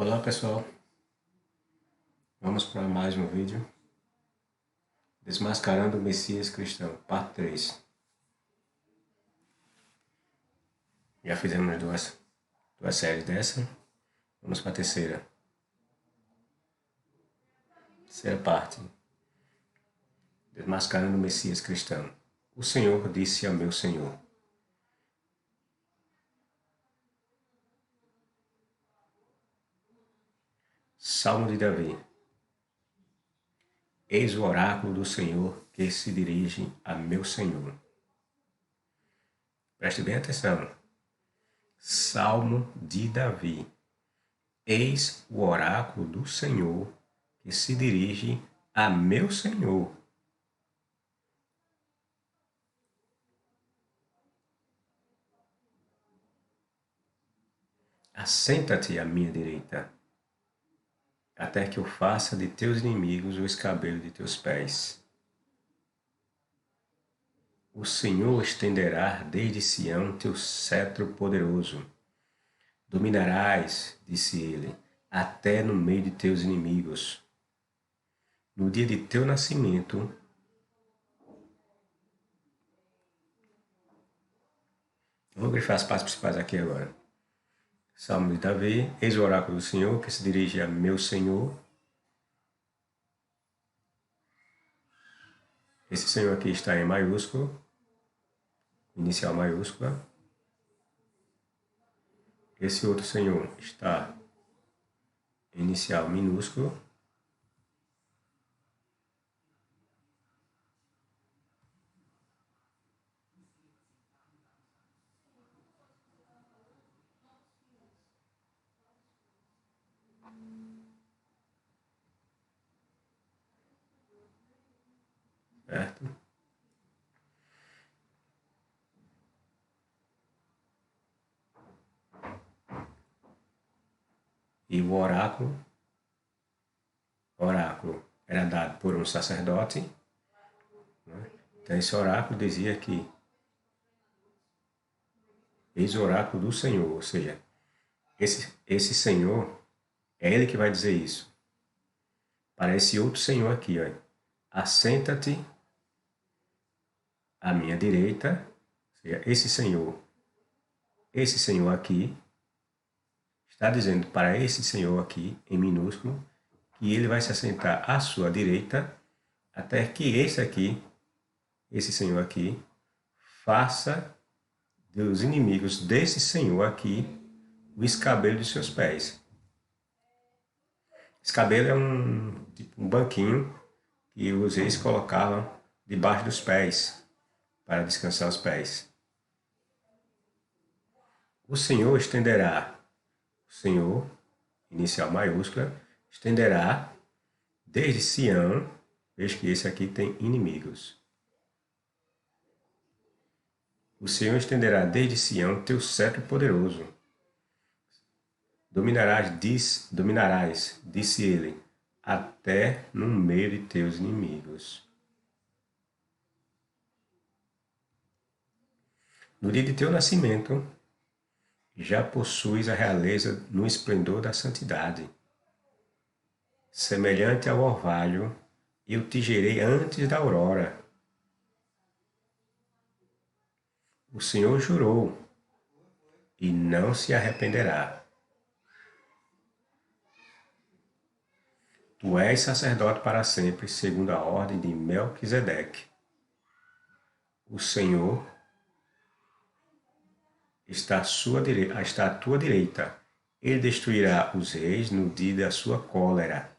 Olá pessoal, vamos para mais um vídeo Desmascarando o Messias Cristão, parte 3. Já fizemos duas séries dessa, vamos para a terceira parte. Desmascarando o Messias Cristão. O Senhor disse ao meu Senhor. Salmo de Davi. Eis o oráculo do Senhor que se dirige a meu Senhor. Preste bem atenção. Salmo de Davi. Eis o oráculo do Senhor que se dirige a meu Senhor. Assenta-te à minha direita, até que eu faça de teus inimigos o escabelo de teus pés. O Senhor estenderá desde Sião teu cetro poderoso. Dominarás, disse ele, até no meio de teus inimigos. No dia de teu nascimento, vou grifar as partes principais aqui agora. Salmo de Davi, eis o oráculo do Senhor que se dirige a meu Senhor. Esse Senhor aqui está em maiúsculo, inicial maiúscula. Esse outro Senhor está em inicial minúsculo. Certo? E o oráculo era dado por um sacerdote. Então esse oráculo dizia que eis o oráculo do Senhor, ou seja, esse Senhor é ele que vai dizer isso. Para esse outro Senhor aqui, ó, assenta-te à minha direita, ou seja, esse Senhor aqui, está dizendo para esse Senhor aqui, em minúsculo, que ele vai se assentar à sua direita, até que esse Senhor aqui, faça dos inimigos desse Senhor aqui o escabelo de seus pés. Escabelo é um banquinho que os reis colocavam debaixo dos pés para descansar os pés. O Senhor estenderá, o Senhor, inicial maiúscula, estenderá desde Sião, veja que esse aqui tem inimigos. O Senhor estenderá desde Sião teu cetro poderoso. Dominarás, disse ele, até no meio de teus inimigos. No dia de teu nascimento, já possuis a realeza no esplendor da santidade. Semelhante ao orvalho, eu te gerei antes da aurora. O Senhor jurou, e não se arrependerá. Tu és sacerdote para sempre, segundo a ordem de Melquisedeque. O Senhor está à tua direita. Ele destruirá os reis no dia da sua cólera.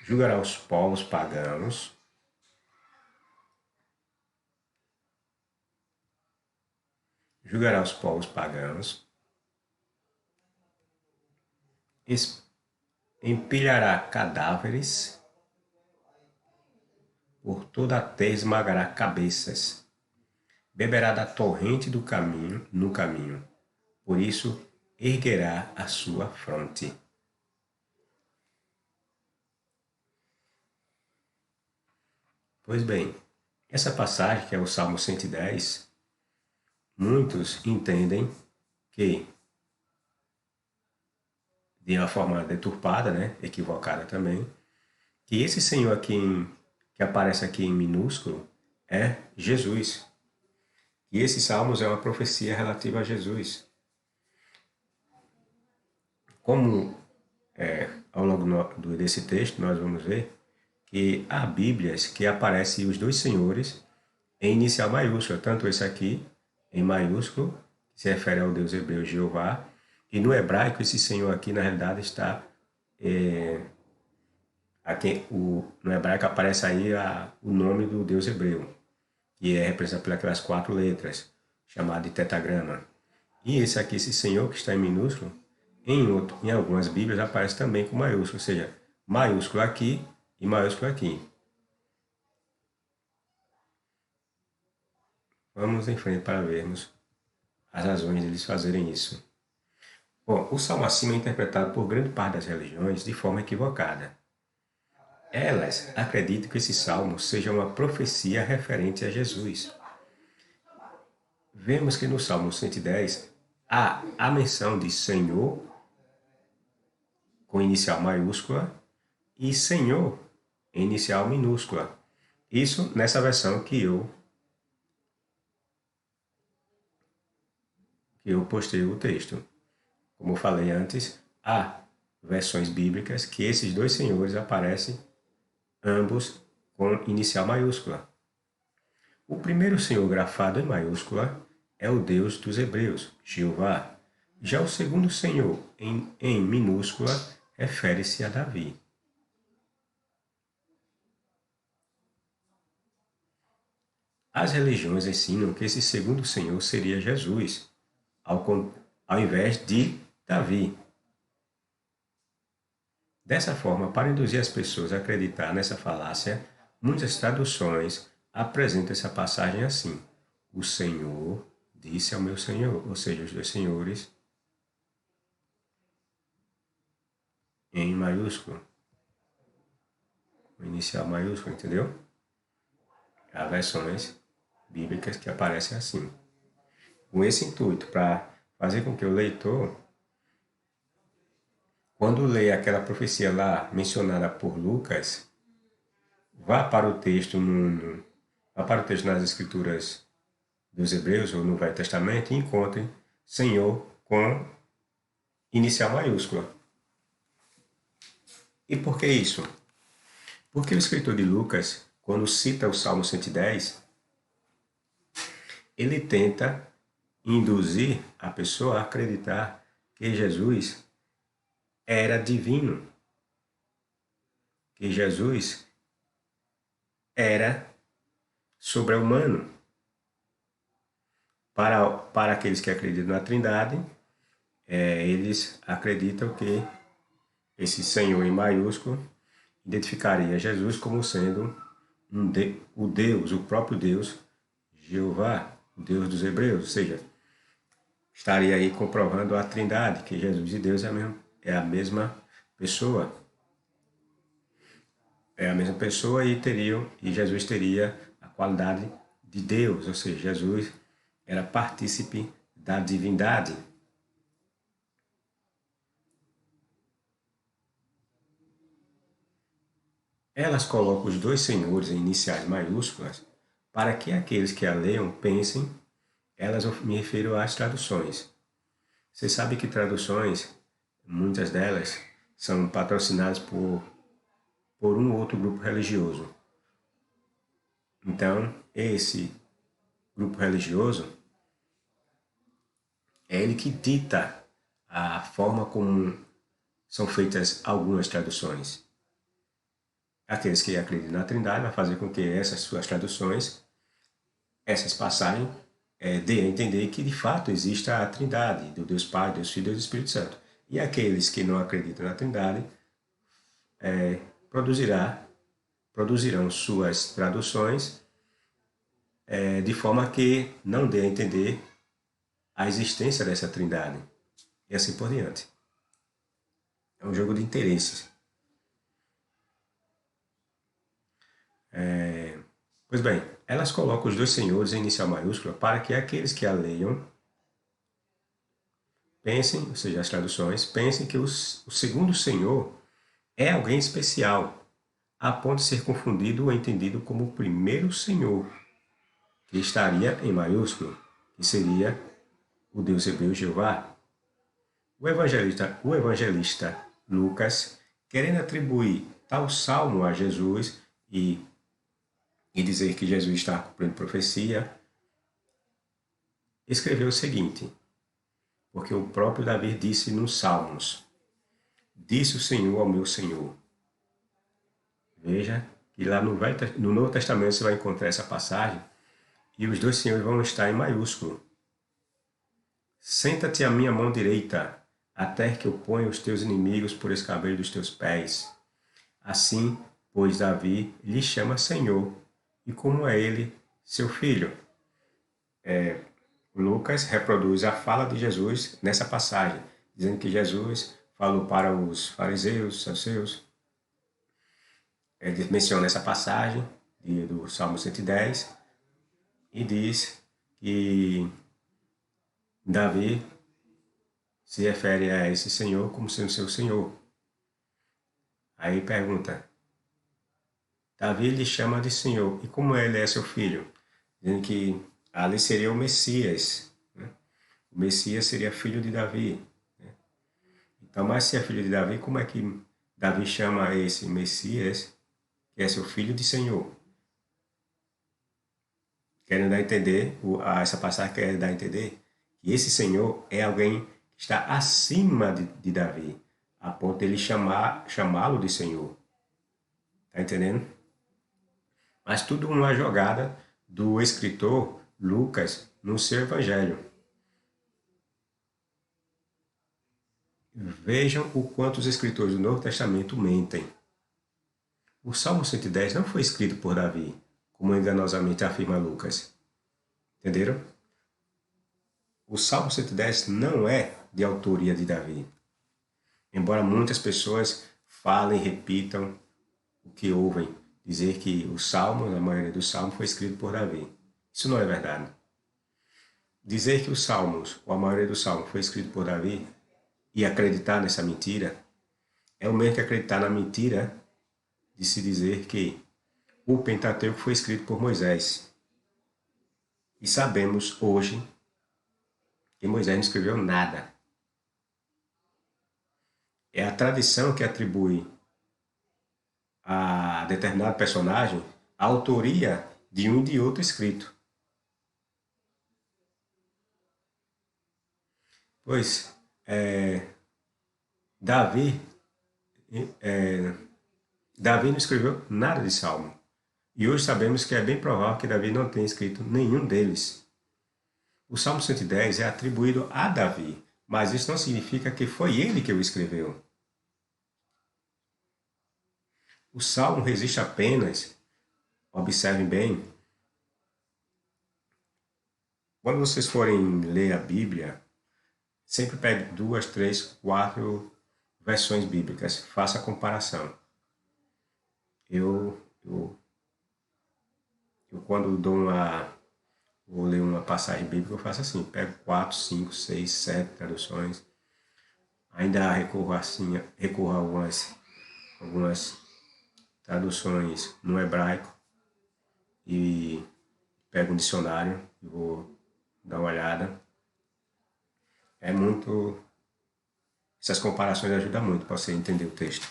Julgará os povos pagãos. Julgará os povos pagãos. Empilhará cadáveres. Por toda a terra esmagará cabeças. Beberá da torrente do caminho, no caminho. Por isso, erguerá a sua fronte. Pois bem, essa passagem, que é o Salmo 110, muitos entendem que de uma forma deturpada, né? Equivocada também, que esse Senhor aqui que aparece aqui em minúsculo é Jesus. E esse Salmos é uma profecia relativa a Jesus. Como ao longo desse texto nós vamos ver que há Bíblias que aparecem os dois senhores em inicial maiúscula, tanto esse aqui em maiúsculo, que se refere ao Deus hebreu Jeová, e no hebraico esse Senhor aqui na realidade está aqui, no hebraico aparece aí o nome do Deus hebreu, que é representado pelas 4 letras, chamado de tetagrama. E esse aqui, esse Senhor que está em minúsculo, em algumas Bíblias aparece também com maiúsculo, ou seja, maiúsculo aqui e maiúsculo aqui. Vamos em frente para vermos as razões deles fazerem isso. Bom, o Salmo acima é interpretado por grande parte das religiões de forma equivocada. Elas acreditam que esse salmo seja uma profecia referente a Jesus. Vemos que no Salmo 110 há a menção de Senhor, com inicial maiúscula, e Senhor, em inicial minúscula. Isso nessa versão que eu postei o texto. Como eu falei antes, há versões bíblicas que esses dois senhores aparecem ambos com inicial maiúscula. O primeiro senhor grafado em maiúscula é o Deus dos Hebreus, Jeová. Já o segundo senhor em minúscula refere-se a Davi. As religiões ensinam que esse segundo senhor seria Jesus, ao invés de Davi. Dessa forma, para induzir as pessoas a acreditar nessa falácia, muitas traduções apresentam essa passagem assim: o Senhor disse ao meu Senhor, ou seja, os dois senhores em maiúsculo, o inicial maiúsculo, entendeu? Há versões bíblicas que aparecem assim. Com esse intuito, para fazer com que o leitor, quando lê aquela profecia lá mencionada por Lucas, vá para o texto nas escrituras dos Hebreus ou no Velho Testamento e encontre Senhor com inicial maiúscula. E por que isso? Porque o escritor de Lucas, quando cita o Salmo 110, ele tenta induzir a pessoa a acreditar que Jesus era divino, que Jesus era sobre-humano. Para aqueles que acreditam na Trindade, eles acreditam que esse Senhor em maiúsculo identificaria Jesus como sendo o Deus, o próprio Deus, Jeová, o Deus dos Hebreus, ou seja, estaria aí comprovando a Trindade, que Jesus e Deus é a mesma pessoa. É a mesma pessoa e Jesus teria a qualidade de Deus, ou seja, Jesus era partícipe da divindade. Elas colocam os dois senhores em iniciais maiúsculas para que aqueles que a leiam pensem, elas me refiro às traduções. Você sabe que traduções, muitas delas, são patrocinadas por um ou outro grupo religioso. Então, esse grupo religioso é ele que dita a forma como são feitas algumas traduções. Aqueles que acreditam na Trindade vai fazer com que essas suas traduções, essas passagens, dê a entender que de fato existe a Trindade, do Deus Pai, Deus Filho e Deus Espírito Santo. E aqueles que não acreditam na Trindade produzirão suas traduções de forma que não dê a entender a existência dessa Trindade. E assim por diante. É um jogo de interesses. Pois bem, elas colocam os dois senhores em inicial maiúscula para que aqueles que a leiam pensem, ou seja, as traduções, pensem que o segundo Senhor é alguém especial, a ponto de ser confundido ou entendido como o primeiro Senhor, que estaria em maiúsculo, que seria o Deus hebreu Jeová. O evangelista Lucas, querendo atribuir tal salmo a Jesus e dizer que Jesus está cumprindo profecia, escreveu o seguinte, porque o próprio Davi disse nos Salmos, disse o Senhor ao meu Senhor. Veja que lá no Novo Testamento você vai encontrar essa passagem e os dois senhores vão estar em maiúsculo. Senta-te à minha mão direita, até que eu ponha os teus inimigos por escabelo dos teus pés. Assim, pois Davi lhe chama Senhor, e como é ele seu filho. Lucas reproduz a fala de Jesus nessa passagem, dizendo que Jesus falou para os fariseus, saduceus. Ele menciona essa passagem do Salmo 110 e diz que Davi se refere a esse Senhor como sendo seu Senhor. Aí pergunta, Davi lhe chama de Senhor, e como ele é seu filho? Dizendo que ali seria o Messias, né? O Messias seria filho de Davi, né? Então, mas se é filho de Davi, como é que Davi chama esse Messias, que é seu filho, de Senhor? Querendo dar a entender, essa passagem quer dar a entender que esse Senhor é alguém que está acima de Davi, a ponto de ele chamá-lo de Senhor. Está entendendo? Mas tudo uma jogada do escritor Lucas no seu evangelho. Vejam o quanto os escritores do Novo Testamento mentem. O Salmo 110 não foi escrito por Davi, como enganosamente afirma Lucas. Entenderam? O Salmo 110 não é de autoria de Davi. Embora muitas pessoas falem e repitam o que ouvem, dizer que o Salmo, a maioria dos Salmos, foi escrito por Davi. Isso não é verdade. Dizer que os Salmos, ou a maioria dos Salmos, foi escrito por Davi e acreditar nessa mentira é o mesmo que acreditar na mentira de se dizer que o Pentateuco foi escrito por Moisés. E sabemos hoje que Moisés não escreveu nada. É a tradição que atribui a determinado personagem a autoria de um e de outro escrito. Pois Davi não escreveu nada de Salmo. E hoje sabemos que é bem provável que Davi não tenha escrito nenhum deles. O Salmo 110 é atribuído a Davi, mas isso não significa que foi ele que o escreveu. O Salmo resiste apenas, observem bem, quando vocês forem ler a Bíblia, sempre pegue 2, 3, 4 versões bíblicas, faça a comparação. Eu quando vou ler uma passagem bíblica, eu faço assim, pego 4, 5, 6, 7 traduções, ainda recorro a algumas traduções no hebraico e pego um dicionário e vou dar uma olhada. Essas comparações ajudam muito para você entender o texto.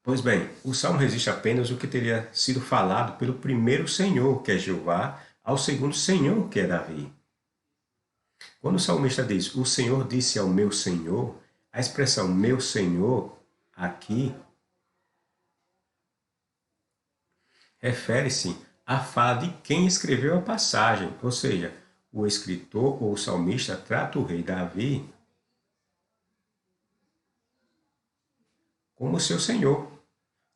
Pois bem, o Salmo resiste apenas o que teria sido falado pelo primeiro Senhor, que é Jeová, ao segundo Senhor, que é Davi. Quando o salmista diz, o Senhor disse ao meu Senhor, a expressão meu Senhor aqui refere-se à fala de quem escreveu a passagem, ou seja, o escritor ou o salmista trata o rei Davi como seu senhor,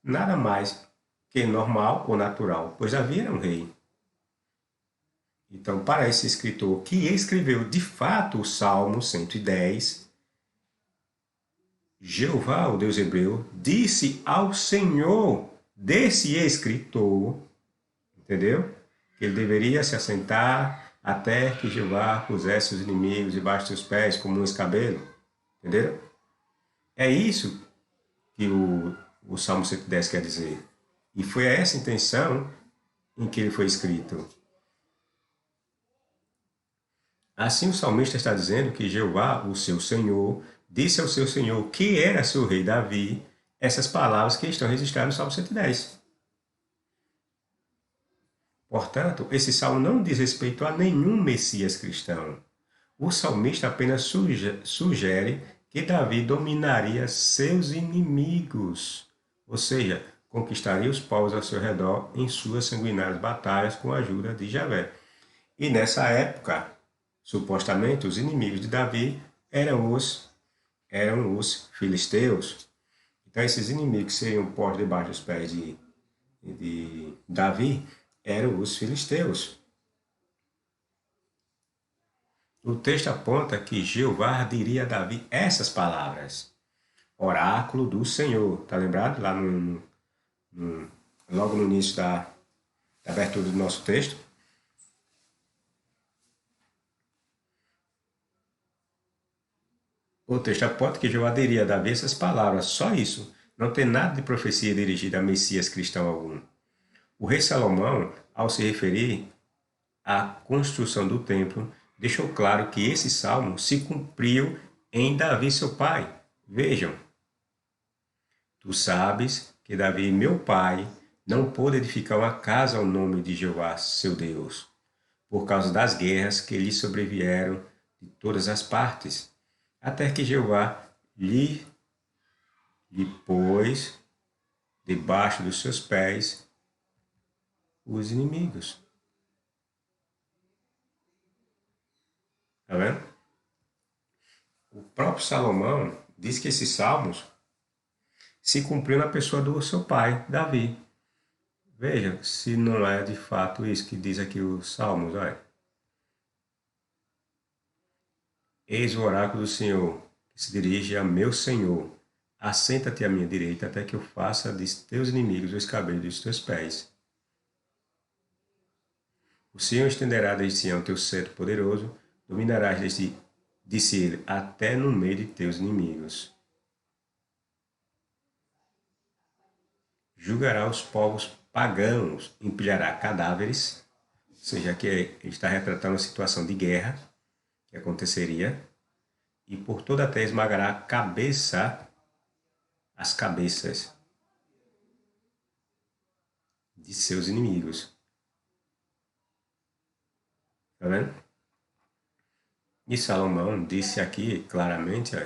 nada mais que normal ou natural, pois Davi era um rei. Então, para esse escritor que escreveu de fato o Salmo 110, Jeová, o Deus hebreu, disse ao Senhor desse escritor, entendeu? Que ele deveria se assentar até que Jeová pusesse os inimigos debaixo dos seus pés como um escabelo. Entenderam? É isso que o Salmo 110 quer dizer. E foi essa intenção em que ele foi escrito. Assim o salmista está dizendo que Jeová, o seu Senhor, disse ao seu Senhor, que era seu rei Davi, essas palavras que estão registradas no Salmo 110. Portanto, esse salmo não diz respeito a nenhum Messias cristão. O salmista apenas sugere que Davi dominaria seus inimigos, ou seja, conquistaria os povos ao seu redor em suas sanguinárias batalhas com a ajuda de Javé. E nessa época, supostamente, os inimigos de Davi eram os filisteus. Então, esses inimigos que seriam postos debaixo dos pés de Davi eram os filisteus. O texto aponta que Jeová diria a Davi essas palavras. Oráculo do Senhor. Está lembrado? Lá logo no início da abertura do nosso texto. O texto aponta que Jeová diria a Davi essas palavras. Só isso. Não tem nada de profecia dirigida a Messias cristão algum. O rei Salomão, ao se referir à construção do templo, deixou claro que esse salmo se cumpriu em Davi, seu pai. Vejam, tu sabes que Davi, meu pai, não pôde edificar uma casa ao nome de Jeová, seu Deus, por causa das guerras que lhe sobrevieram de todas as partes, até que Jeová lhe pôs debaixo dos seus pés os inimigos. Está vendo? O próprio Salomão diz que esses salmos se cumpriu na pessoa do seu pai, Davi. Veja se não é de fato isso que diz aqui os salmos. Olha. Eis o oráculo do Senhor, que se dirige a meu Senhor. Assenta-te à minha direita, até que eu faça de teus inimigos o escabelo dos teus pés. O Senhor estenderá desde Sião teu cetro poderoso, dominarás de Ciro até no meio de teus inimigos. Julgará os povos pagãos, empilhará cadáveres, ou seja, que ele está retratando uma situação de guerra que aconteceria, e por toda a terra esmagará as cabeças de seus inimigos. Está vendo? E Salomão disse aqui claramente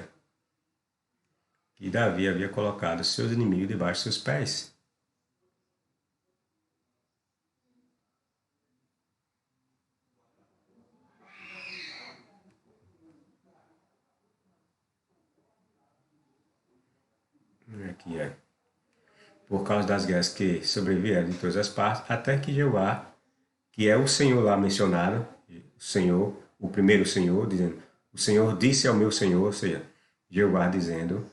que Davi havia colocado seus inimigos debaixo de seus pés. Aqui é. Por causa das guerras que sobrevieram de todas as partes, até que Jeová, que é o Senhor lá mencionado, o Senhor, o primeiro Senhor, dizendo, o Senhor disse ao meu Senhor, ou seja, Jeová dizendo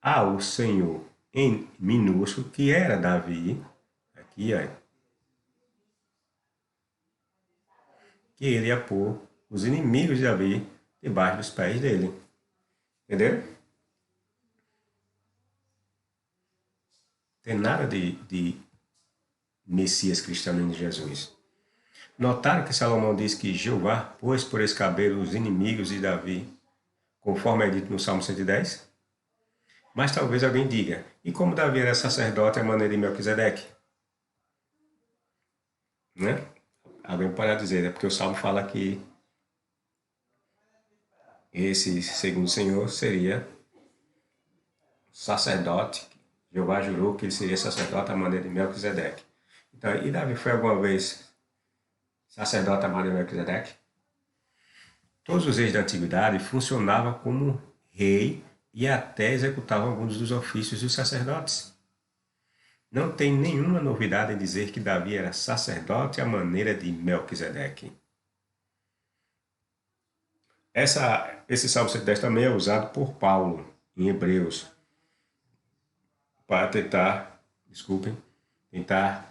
ao Senhor em minúsculo, que era Davi, aqui ó, que ele ia pôr os inimigos de Davi debaixo dos pés dele. Entendeu? Tem nada de Messias cristão nem de Jesus. Notaram que Salomão diz que Jeová pôs por escabelo os inimigos de Davi, conforme é dito no Salmo 110? Mas talvez alguém diga, e como Davi era sacerdote à maneira de Melquisedeque? Né? Alguém pode dizer, é porque o Salmo fala que esse segundo Senhor seria sacerdote. Jeová jurou que ele seria sacerdote à maneira de Melquisedeque. Então, e Davi foi alguma vez sacerdote à maneira de Melquisedeque? Todos os reis da antiguidade funcionavam como rei e até executavam alguns dos ofícios dos sacerdotes. Não tem nenhuma novidade em dizer que Davi era sacerdote à maneira de Melquisedeque. Esse Salmo 110 também é usado por Paulo em Hebreus para tentar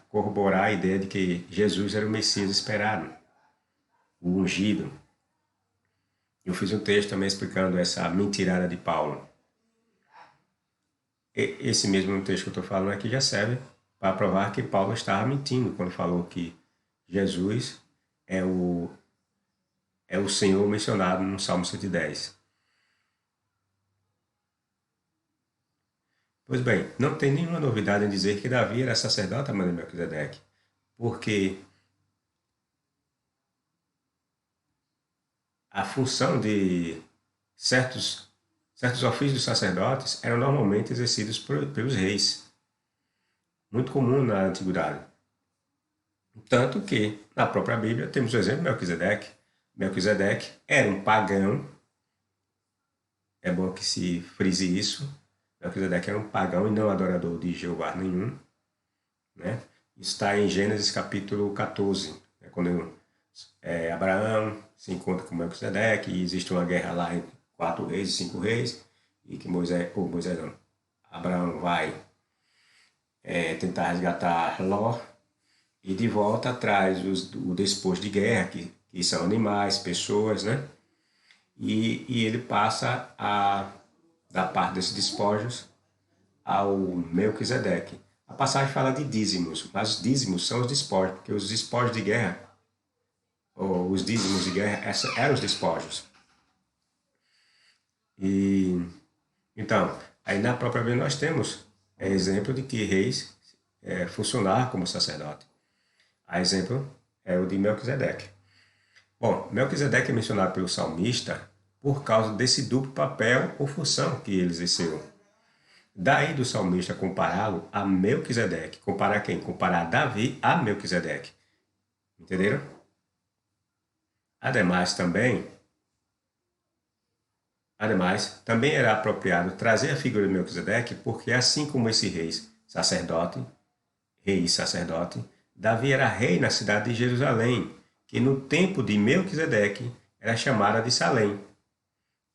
corroborar a ideia de que Jesus era o Messias esperado. o ungido. Eu fiz um texto também explicando essa mentirada de Paulo. Esse mesmo texto que eu estou falando aqui já serve para provar que Paulo estava mentindo quando falou que Jesus é o Senhor mencionado no Salmo 110. Pois bem, não tem nenhuma novidade em dizer que Davi era sacerdote a maneira de Melquisedeque, porque a função de certos ofícios dos sacerdotes eram normalmente exercidos pelos reis, muito comum na antiguidade. Tanto que, na própria Bíblia, temos o exemplo de Melquisedeque. Melquisedeque era um pagão, é bom que se frise isso. Melquisedeque era um pagão e não adorador de Jeová nenhum. Né? Está em Gênesis capítulo 14, quando Abraão se encontra com Melquisedeque e existe uma guerra lá entre 4 reis e 5 reis, e que Abraão vai tentar resgatar Ló, e de volta traz o despojo de guerra, que são animais, pessoas, né? E ele passa a dar parte desses despojos ao Melquisedeque. A passagem fala de dízimos, mas os dízimos são os despojos, porque os despojos de guerra, ou os dízimos de guerra, eram os despojos. E então, aí na própria Bíblia nós temos exemplo de que reis funcionavam como sacerdote. A exemplo é o de Melquisedeque. Bom, Melquisedeque é mencionado pelo salmista por causa desse duplo papel ou função que ele exerceu. Daí do salmista compará-lo a Melquisedeque. Comparar quem? Comparar Davi a Melquisedeque. Entenderam? Ademais, também era apropriado trazer a figura de Melquisedeque, porque assim como esse rei e sacerdote, Davi era rei na cidade de Jerusalém, que no tempo de Melquisedeque era chamada de Salém.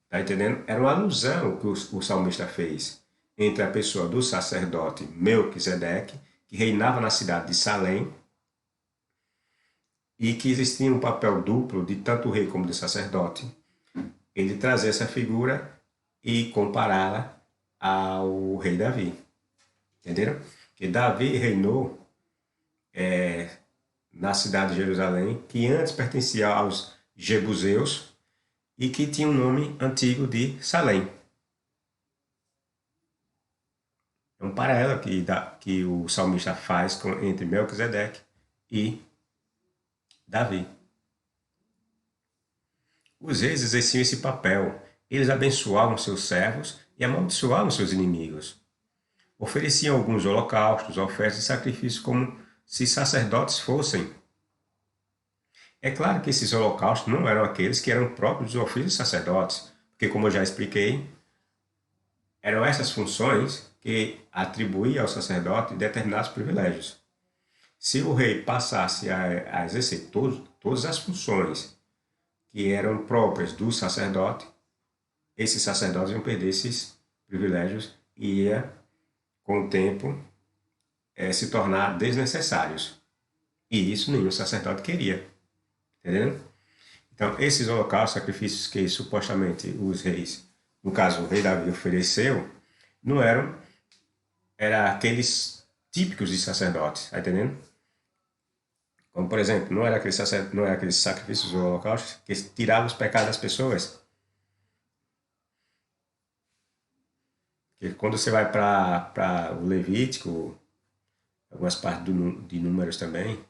Está entendendo? Era uma alusão que o salmista fez entre a pessoa do sacerdote Melquisedeque, que reinava na cidade de Salém, e que existia um papel duplo de tanto o rei como do sacerdote. Ele trazer essa figura e compará-la ao rei Davi. Entenderam? Que Davi reinou na cidade de Jerusalém, que antes pertencia aos Jebuseus e que tinha um nome antigo de Salém. É um paralelo que o salmista faz entre Melquisedeque e Davi. Os reis exerciam esse papel. Eles abençoavam seus servos e amaldiçoavam seus inimigos. Ofereciam alguns holocaustos, ofertas e sacrifícios como se sacerdotes fossem. É claro que esses holocaustos não eram aqueles que eram próprios dos ofícios sacerdotes, porque, como eu já expliquei, eram essas funções que atribuíam ao sacerdote determinados privilégios. Se o rei passasse a exercer todas as funções que eram próprias do sacerdote, esses sacerdotes iam perder esses privilégios e ia, com o tempo, se tornar desnecessários. E isso nenhum sacerdote queria. Entendeu? Então, esses holocaustos, sacrifícios que supostamente os reis, no caso o rei Davi, ofereceu, não eram aqueles típicos de sacerdotes, está entendendo? Como, por exemplo, não era aqueles sacrifícios ou holocaustos que tiravam os pecados das pessoas. Porque quando você vai para o Levítico, algumas partes de Números também,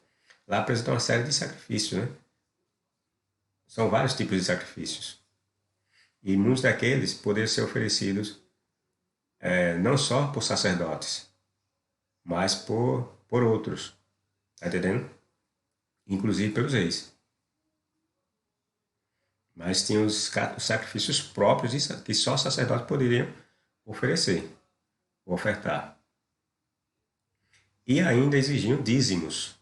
lá apresenta uma série de sacrifícios, né? São vários tipos de sacrifícios. E muitos daqueles poderiam ser oferecidos não só por sacerdotes, mas por outros. Está entendendo? Inclusive pelos reis. Mas tinha os sacrifícios próprios que só sacerdotes poderiam oferecer, ofertar. E ainda exigiam dízimos.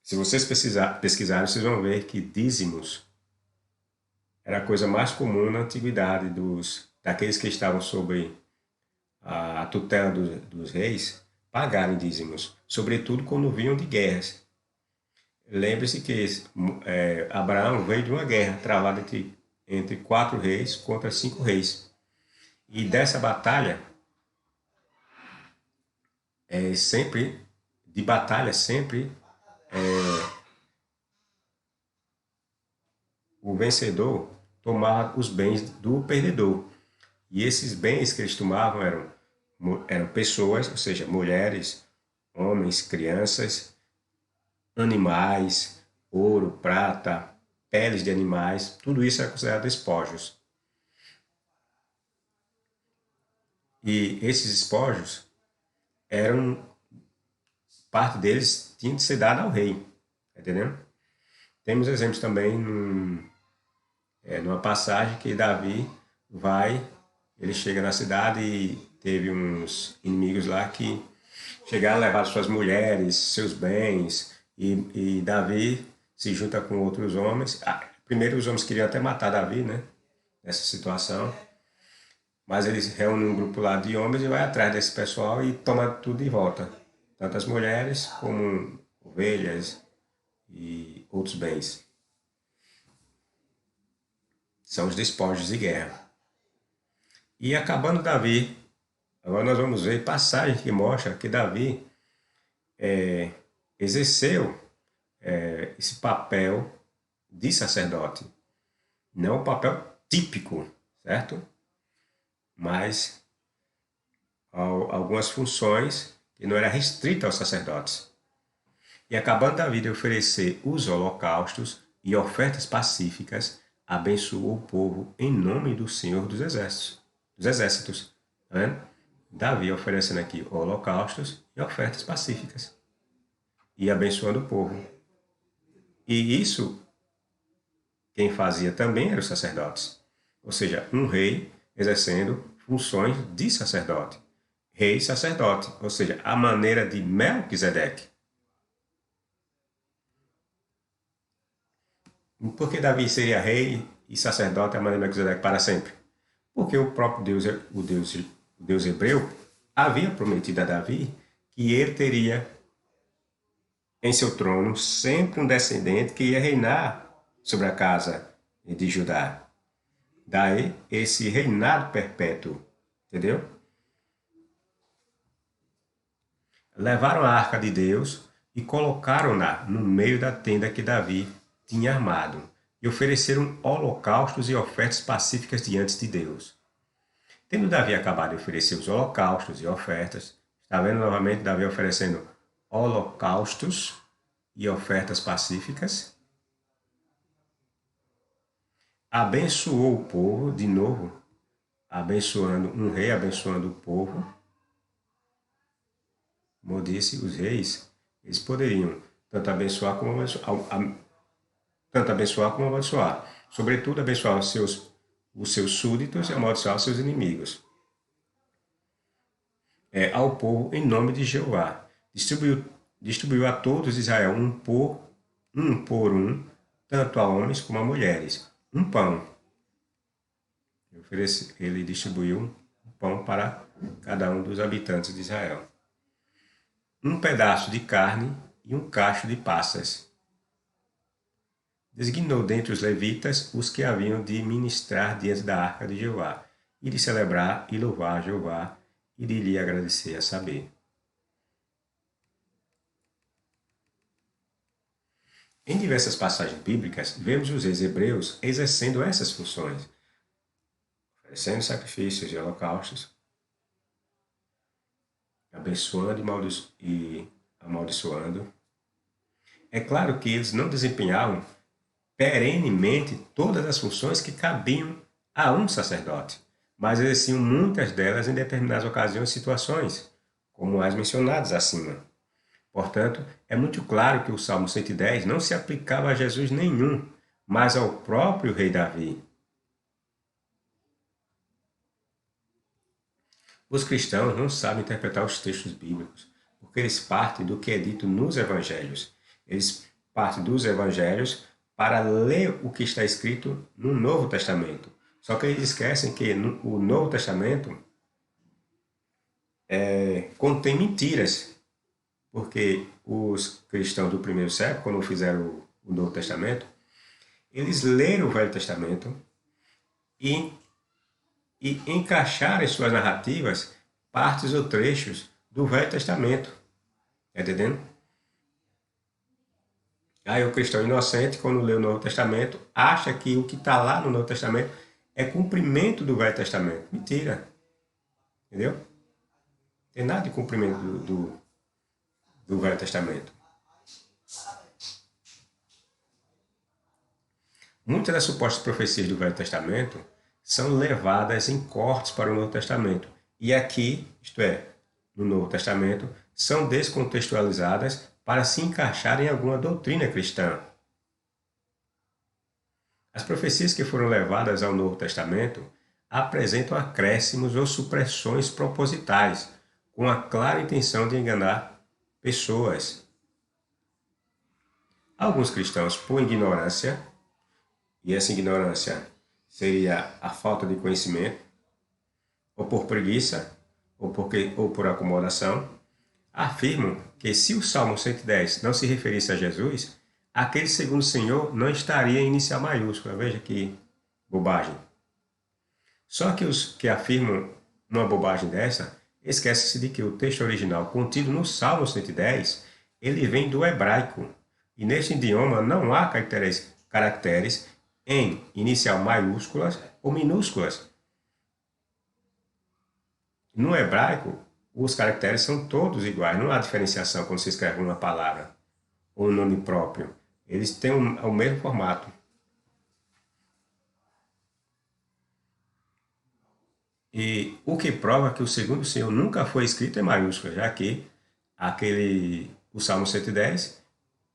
Se vocês pesquisarem, vocês vão ver que dízimos era a coisa mais comum na antiguidade daqueles que estavam sob a tutela dos reis pagarem dízimos, sobretudo quando vinham de guerras. lembre-se que Abraão veio de uma guerra travada entre 4 reis contra 5 reis. E dessa batalha, sempre o vencedor tomava os bens do perdedor. E esses bens que eles tomavam eram pessoas, ou seja, mulheres, homens, crianças, animais, ouro, prata, peles de animais, tudo isso era considerado despojos. E esses despojos parte deles tinha de ser dada ao rei, tá entendendo? Temos exemplos também numa passagem que Davi ele chega na cidade e teve uns inimigos lá que chegaram a levar suas mulheres, seus bens, e Davi se junta com outros homens. Primeiro os homens queriam até matar Davi, né? Nessa situação. Mas eles reúnem um grupo lá de homens e vai atrás desse pessoal e toma tudo de volta. Tanto as mulheres como ovelhas e outros bens. São os despojos de guerra. E acabando Davi, agora nós vamos ver passagem que mostra que Davi exerceu esse papel de sacerdote. Não o papel típico, certo? Mas algumas funções que não eram restritas aos sacerdotes. E acabando Davi de oferecer os holocaustos e ofertas pacíficas, abençoou o povo em nome do Senhor dos exércitos. Né? Davi oferecendo aqui holocaustos e ofertas pacíficas. E abençoando o povo. E isso, quem fazia também eram os sacerdotes. Ou seja, um rei exercendo funções de sacerdote. Rei e sacerdote, ou seja, a maneira de Melquisedeque. Por que Davi seria rei e sacerdote a maneira de Melquisedeque para sempre? Porque o próprio Deus, o Deus hebreu, havia prometido a Davi que ele teria em seu trono sempre um descendente que ia reinar sobre a casa de Judá. Daí esse reinado perpétuo, entendeu? Levaram a arca de Deus e colocaram-na no meio da tenda que Davi tinha armado e ofereceram holocaustos e ofertas pacíficas diante de Deus. Tendo Davi acabado de oferecer os holocaustos e ofertas, está vendo novamente Davi oferecendo holocaustos e ofertas pacíficas? Abençoou o povo, de novo, abençoando um rei, abençoando o povo. Como eu disse, os reis, eles poderiam tanto abençoar como amaldiçoar. Sobretudo, abençoar os seus súditos e amaldiçoar os seus inimigos. Ao povo em nome de Jeová. Distribuiu a todos de Israel um por um, tanto a homens como a mulheres, um pão. Ele distribuiu um pão para cada um dos habitantes de Israel. Um pedaço de carne e um cacho de passas. Designou dentre os levitas os que haviam de ministrar diante da arca de Jeová, e de celebrar e louvar a Jeová, e de lhe agradecer a saber. Em diversas passagens bíblicas, vemos os reis hebreus exercendo essas funções, oferecendo sacrifícios e holocaustos, abençoando e amaldiçoando. É claro que eles não desempenhavam perenemente todas as funções que cabiam a um sacerdote, mas exerciam muitas delas em determinadas ocasiões e situações, como as mencionadas acima. Portanto, é muito claro que o Salmo 110 não se aplicava a Jesus nenhum, mas ao próprio rei Davi. Os cristãos não sabem interpretar os textos bíblicos, porque eles partem do que é dito nos evangelhos. Eles partem dos evangelhos para ler o que está escrito no Novo Testamento. Só que eles esquecem que o Novo Testamento contém mentiras. Porque os cristãos do primeiro século, quando fizeram o Novo Testamento, eles leram o Velho Testamento e, e encaixaram em suas narrativas partes ou trechos do Velho Testamento. Está entendendo? Aí o cristão inocente, quando lê o Novo Testamento, acha que o que está lá no Novo Testamento é cumprimento do Velho Testamento. Mentira. Entendeu? Não tem nada de cumprimento do Velho Testamento. Muitas das supostas profecias do Velho Testamento são levadas em cortes para o Novo Testamento. E aqui, isto é, no Novo Testamento, são descontextualizadas para se encaixar em alguma doutrina cristã. As profecias que foram levadas ao Novo Testamento apresentam acréscimos ou supressões propositais, com a clara intenção de enganar pessoas. Alguns cristãos, por ignorância, e essa ignorância seria a falta de conhecimento, ou por preguiça, ou por acomodação, afirmam que se o Salmo 110 não se referisse a Jesus, aquele segundo Senhor não estaria em inicial maiúscula. Veja que bobagem. Só que os que afirmam uma bobagem dessa, esquecem-se de que o texto original contido no Salmo 110, ele vem do hebraico. E neste idioma não há caracteres em inicial maiúsculas ou minúsculas. No hebraico, os caracteres são todos iguais, não há diferenciação quando se escreve uma palavra ou um nome próprio. Eles têm o mesmo formato. E o que prova que o segundo Senhor nunca foi escrito em maiúscula, já que o Salmo 110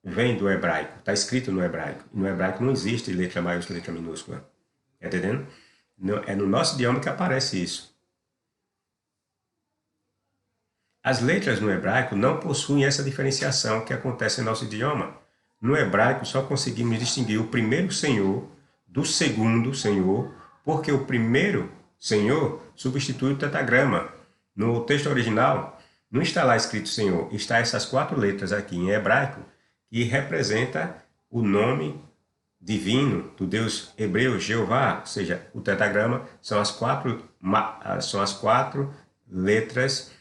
vem do hebraico, está escrito no hebraico. E no hebraico não existe letra maiúscula e letra minúscula. Está entendendo? É no nosso idioma que aparece isso. As letras no hebraico não possuem essa diferenciação que acontece em nosso idioma. No hebraico só conseguimos distinguir o primeiro Senhor do segundo Senhor, porque o primeiro Senhor substitui o tetragrama. No texto original, não está lá escrito Senhor, está essas 4 letras aqui em hebraico, que representa o nome divino do Deus hebreu, Jeová, ou seja, o tetragrama são as 4 letras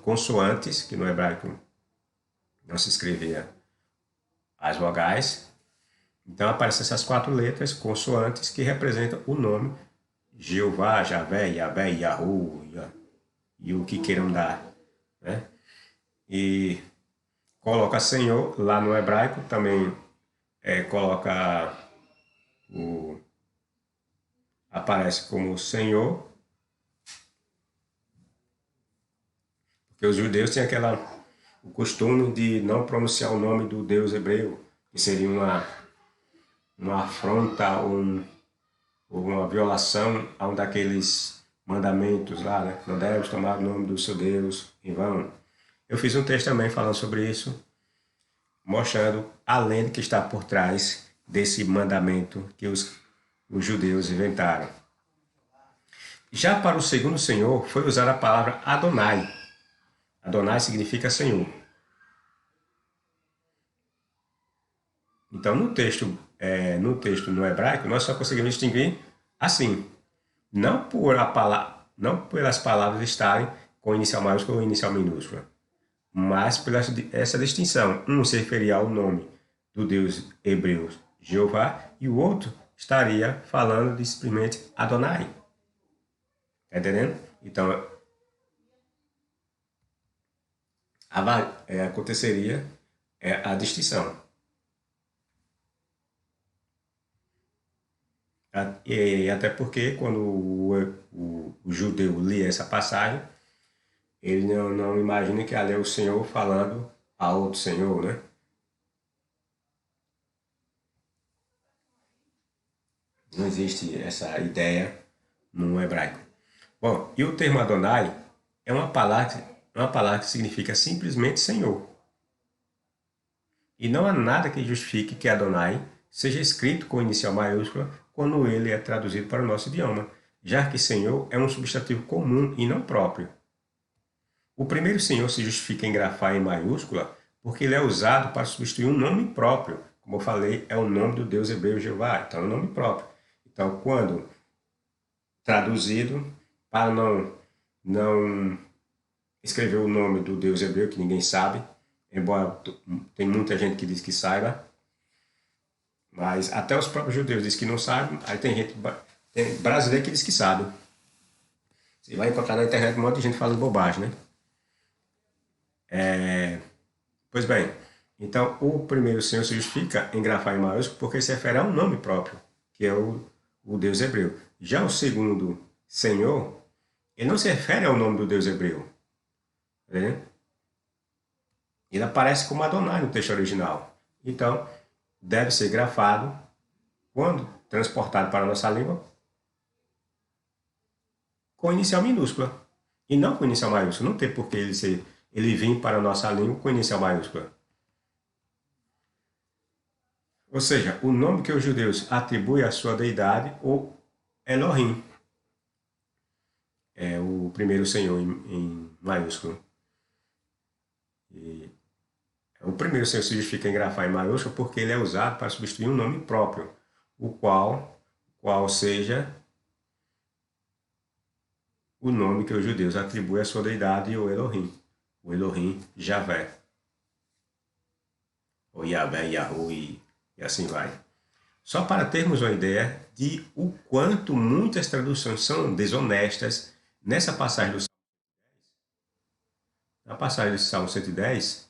consoantes, que no hebraico não se escrevia as vogais. Então aparecem essas 4 letras consoantes que representam o nome Jeová, Javé, Yahvé, Yahu, e o que queiram dar. Né? E coloca Senhor lá no hebraico, também coloca aparece como Senhor, porque os judeus têm o costume de não pronunciar o nome do Deus hebreu, que seria uma afronta ou uma violação a um daqueles mandamentos lá, né? Não deves tomar o nome do seu Deus em vão. Eu fiz um texto também falando sobre isso, mostrando a lenda que está por trás desse mandamento que os judeus inventaram. Já para o segundo Senhor foi usada a palavra Adonai. Adonai significa Senhor. Então, no texto no hebraico, nós só conseguimos distinguir assim. Não pelas palavras estarem com inicial maiúscula ou inicial minúscula, mas por essa distinção. Um se referia ao nome do Deus hebreu Jeová e o outro estaria falando de simplesmente Adonai. Está entendendo? Então, aconteceria a distinção. E até porque quando o judeu lia essa passagem, ele não imagina que ali é o Senhor falando a outro Senhor, né? Não existe essa ideia no hebraico. Bom, e o termo Adonai é uma palavra que significa simplesmente Senhor. E não há nada que justifique que Adonai seja escrito com inicial maiúscula quando ele é traduzido para o nosso idioma, já que Senhor é um substantivo comum e não próprio. O primeiro Senhor se justifica em grafar em maiúscula porque ele é usado para substituir um nome próprio. Como eu falei, é o nome do Deus hebreu Jeová, então é um nome próprio. Então, quando traduzido, para não escrever o nome do Deus hebreu, que ninguém sabe, embora tem muita gente que diz que saiba, mas até os próprios judeus dizem que não sabem, aí tem brasileiro que diz que sabe. Você vai encontrar na internet um monte de gente falando bobagem, né? Pois bem, então o primeiro Senhor se justifica em grafar em maiúsculo porque se refere a um nome próprio, que é o Deus hebreu. Já o segundo Senhor, ele não se refere ao nome do Deus hebreu. Né? Ele aparece como Adonai no texto original. Então, deve ser grafado quando transportado para a nossa língua com inicial minúscula e não com inicial maiúscula. Não tem por que ele vir para a nossa língua com inicial maiúscula. Ou seja, o nome que os judeus atribuem à sua deidade, ou Elohim, é o primeiro Senhor em maiúsculo. E o primeiro Senhor se justifica em grafar em maiúsculo porque ele é usado para substituir um nome próprio, o qual seja o nome que os judeus atribuem à sua deidade, o Elohim Javé, ou Yahvé, Yahu e assim vai. Só para termos uma ideia de o quanto muitas traduções são desonestas, nessa passagem do Salmo 110,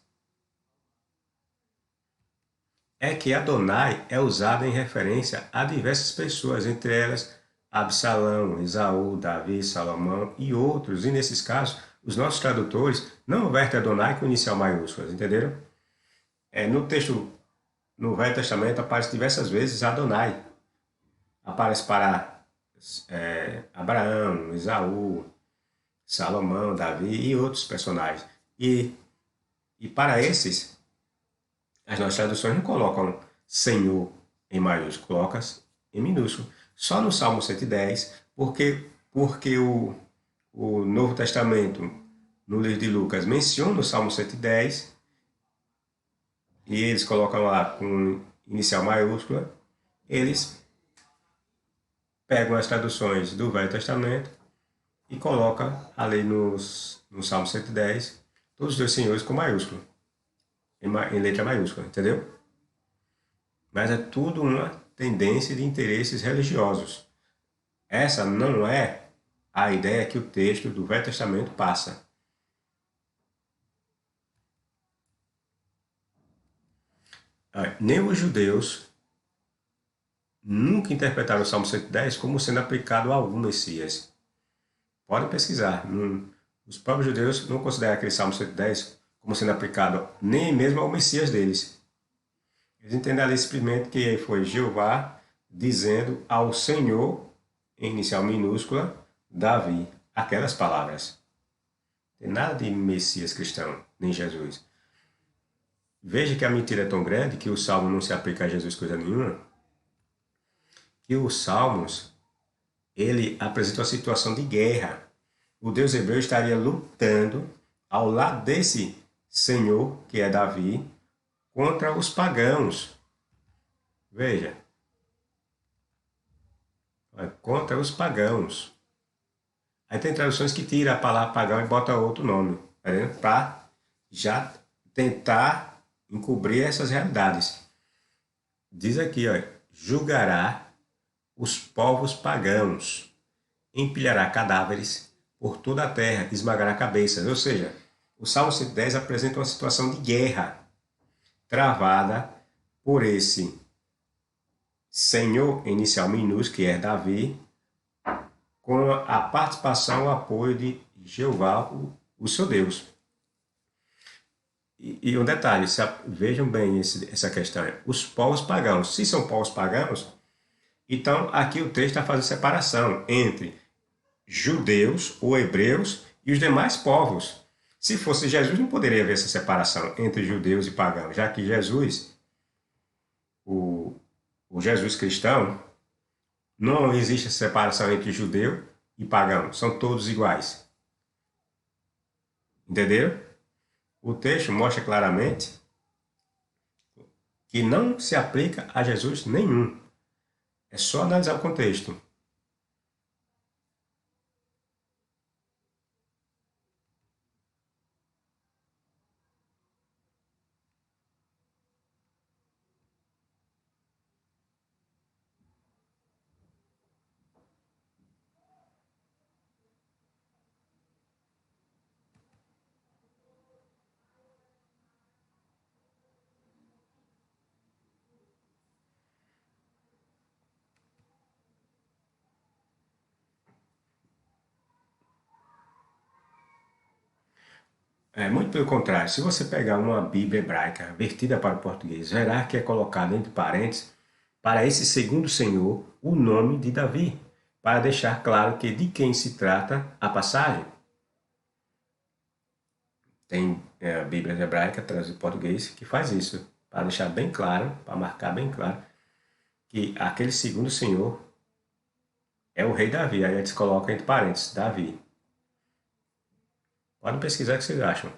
é que Adonai é usado em referência a diversas pessoas, entre elas Absalão, Esaú, Davi, Salomão e outros. E nesses casos, os nossos tradutores não vertem Adonai com inicial maiúsculas, entenderam? No texto, no Velho Testamento, aparece diversas vezes Adonai. Aparece para Abraão, Esaú, Salomão, Davi e outros personagens. E para esses, as nossas traduções não colocam Senhor em maiúsculo, colocam em minúsculo. Só no Salmo 110, porque o Novo Testamento, no livro de Lucas, menciona o Salmo 110 e eles colocam lá com inicial maiúscula, eles pegam as traduções do Velho Testamento e colocam ali no Salmo 110 todos os dois senhores com maiúsculo, em letra maiúscula, entendeu? Mas é tudo uma tendência de interesses religiosos. Essa não é a ideia que o texto do Velho Testamento passa. Nem os judeus nunca interpretaram o Salmo 110 como sendo aplicado a algum Messias. Podem pesquisar. Os próprios judeus não consideram aquele Salmo 110 como sendo aplicado nem mesmo ao Messias deles. Eles entendem ali simplesmente que foi Jeová dizendo ao Senhor, em inicial minúscula, Davi, aquelas palavras. Não tem nada de Messias cristão, nem Jesus. Veja que a mentira é tão grande que o Salmo não se aplica a Jesus coisa nenhuma, que os Salmos, ele apresenta uma situação de guerra. O Deus hebreu estaria lutando ao lado desse Senhor, que é Davi, contra os pagãos. Veja. Contra os pagãos. Aí tem traduções que tiram a palavra pagão e botam outro nome, para já tentar encobrir essas realidades. Diz aqui, julgará os povos pagãos, empilhará cadáveres por toda a terra, esmagará cabeças. Ou seja, o Salmo 110 apresenta uma situação de guerra travada por esse Senhor inicial minúsculo, que é Davi, com a participação, o apoio de Jeová, o seu Deus. E um detalhe, vejam bem essa questão, os povos pagãos. Se são povos pagãos, então aqui o texto está fazendo separação entre judeus ou hebreus e os demais povos. Se fosse Jesus, não poderia haver essa separação entre judeus e pagãos, já que Jesus, o Jesus cristão, não existe separação entre judeu e pagão, são todos iguais. Entenderam? O texto mostra claramente que não se aplica a Jesus nenhum. É só analisar o contexto. É muito pelo contrário. Se você pegar uma Bíblia hebraica vertida para o português, verá que é colocado entre parênteses para esse segundo Senhor o nome de Davi, para deixar claro que de quem se trata a passagem. Tem a Bíblia hebraica traduzida em português que faz isso, para deixar bem claro, para marcar bem claro que aquele segundo Senhor é o rei Davi. Aí eles colocam entre parênteses, Davi. Podem pesquisar o que vocês acham.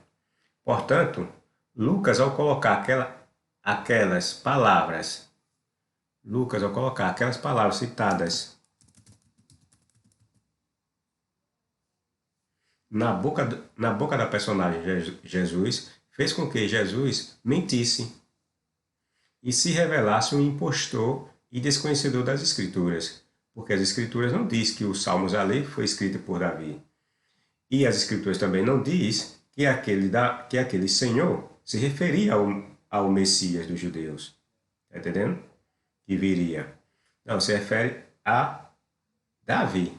Portanto, Lucas, ao colocar aquelas palavras, Lucas, ao colocar aquelas palavras citadas na boca da personagem Jesus, fez com que Jesus mentisse e se revelasse um impostor e desconhecedor das Escrituras, porque as Escrituras não diz que os Salmos ali foi escrito por Davi. E as Escrituras também não diz que aquele Senhor se referia ao Messias dos judeus. Está entendendo? Que viria. Não, se refere a Davi.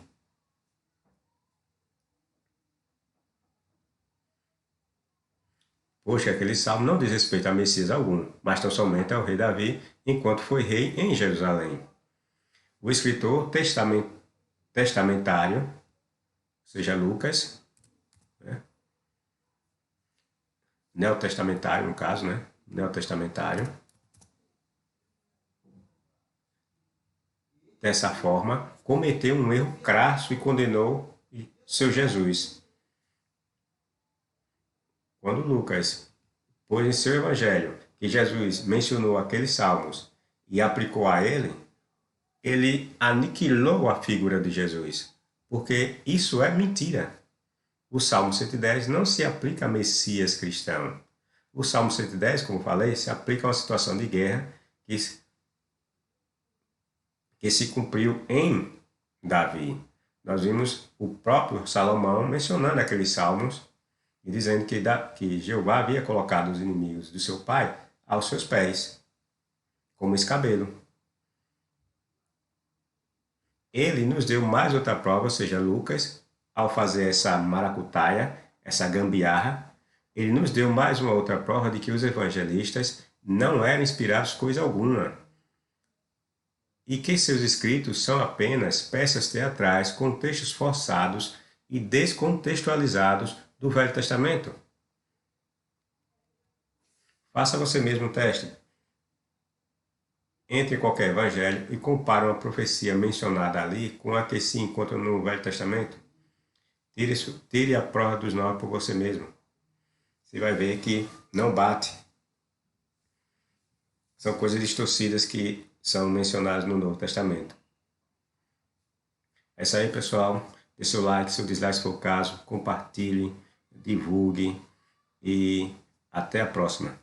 Poxa, aquele salmo não diz respeito a Messias algum, mas tão somente ao rei Davi, enquanto foi rei em Jerusalém. O escritor testamentário, ou seja, Lucas, né? Neotestamentário no caso, né? Neotestamentário, dessa forma, cometeu um erro crasso e condenou seu Jesus. Quando Lucas pôs em seu evangelho que Jesus mencionou aqueles salmos e aplicou a ele aniquilou a figura de Jesus, porque isso é mentira. O Salmo 110 não se aplica a Messias cristão. O Salmo 110, como falei, se aplica a uma situação de guerra que se cumpriu em Davi. Nós vimos o próprio Salomão mencionando aqueles salmos e dizendo que Jeová havia colocado os inimigos do seu pai aos seus pés, como escabelo. Ele nos deu mais outra prova, ou seja, Lucas, ao fazer essa maracutaia, essa gambiarra, ele nos deu mais uma outra prova de que os evangelistas não eram inspirados coisa alguma e que seus escritos são apenas peças teatrais com textos forçados e descontextualizados do Velho Testamento. Faça você mesmo o teste. Entre em qualquer evangelho e compare uma profecia mencionada ali com a que se encontra no Velho Testamento. Tire a prova dos 9 por você mesmo. Você vai ver que não bate. São coisas distorcidas que são mencionadas no Novo Testamento. É isso aí, pessoal. Dê seu like, seu dislike se for o caso. Compartilhe, divulgue e até a próxima.